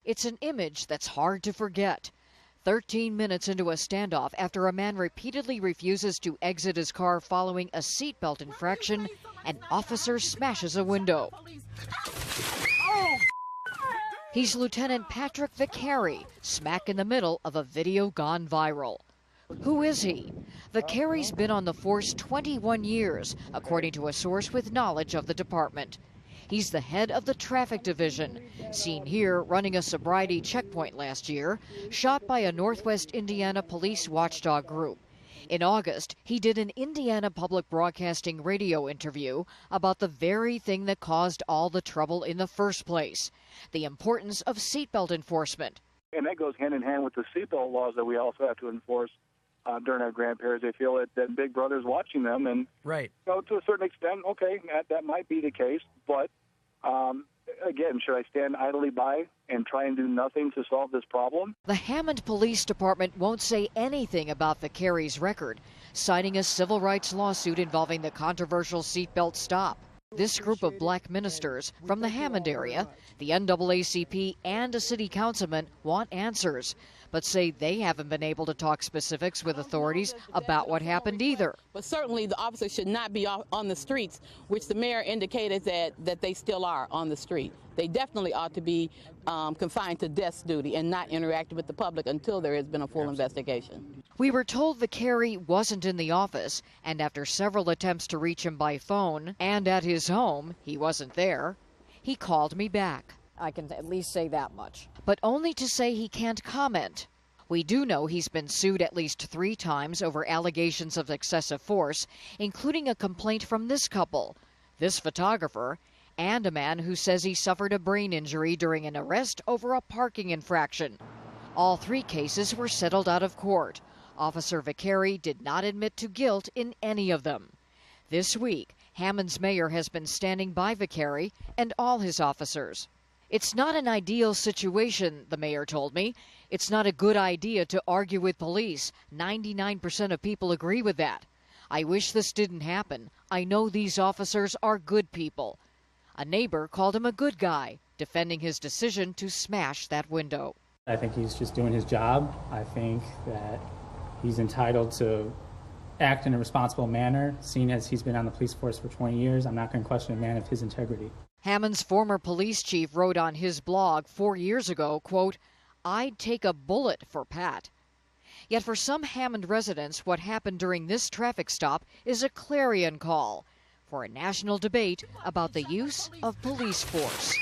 It's an image that's hard to forget. 13 minutes into a standoff after a man repeatedly refuses to exit his car following a seatbelt infraction, an officer smashes a window. He's Lieutenant Patrick Vicari, smack in the middle of a video gone viral. Who is he? Vicari's been on the force 21 years, according to a source with knowledge of the department. He's the head of the traffic division, seen here running a sobriety checkpoint last year, shot by a Northwest Indiana police watchdog group. In August, he did an Indiana Public Broadcasting radio interview about the very thing that caused all the trouble in the first place, the importance of seatbelt enforcement. And that goes hand in hand with the seatbelt laws that we also have to enforce during our grandparents. They feel that Big Brother's watching them, and right. To a certain extent, okay, that might be the case, but again, should I stand idly by and try and do nothing to solve this problem? The Hammond Police Department won't say anything about Vicari's record, citing a civil rights lawsuit involving the controversial seatbelt stop. This group of black ministers from the Hammond area, the NAACP, and a city councilman want answers, but say they haven't been able to talk specifics with authorities about what happened either. But certainly the officers should not be on the streets, which the mayor indicated that they still are on the street. They definitely ought to be confined to desk duty and not interacting with the public until there has been a full investigation. We were told Vicari wasn't in the office, and after several attempts to reach him by phone and at his home, he wasn't there. He called me back. I can at least say that much. But only to say he can't comment. We do know he's been sued at least 3 times over allegations of excessive force, including a complaint from this couple, this photographer, and a man who says he suffered a brain injury during an arrest over a parking infraction. All 3 cases were settled out of court. Officer Vicari did not admit to guilt in any of them. This week, Hammond's mayor has been standing by Vicari and all his officers. It's not an ideal situation, the mayor told me. It's not a good idea to argue with police. 99% of people agree with that. I wish this didn't happen. I know these officers are good people. A neighbor called him a good guy, defending his decision to smash that window. I think he's just doing his job. I think that he's entitled to act in a responsible manner, seeing as he's been on the police force for 20 years. I'm not going to question a man of his integrity. Hammond's former police chief wrote on his blog 4 years ago, quote, "I'd take a bullet for Pat." Yet for some Hammond residents, what happened during this traffic stop is a clarion call for a national debate about the use of police force.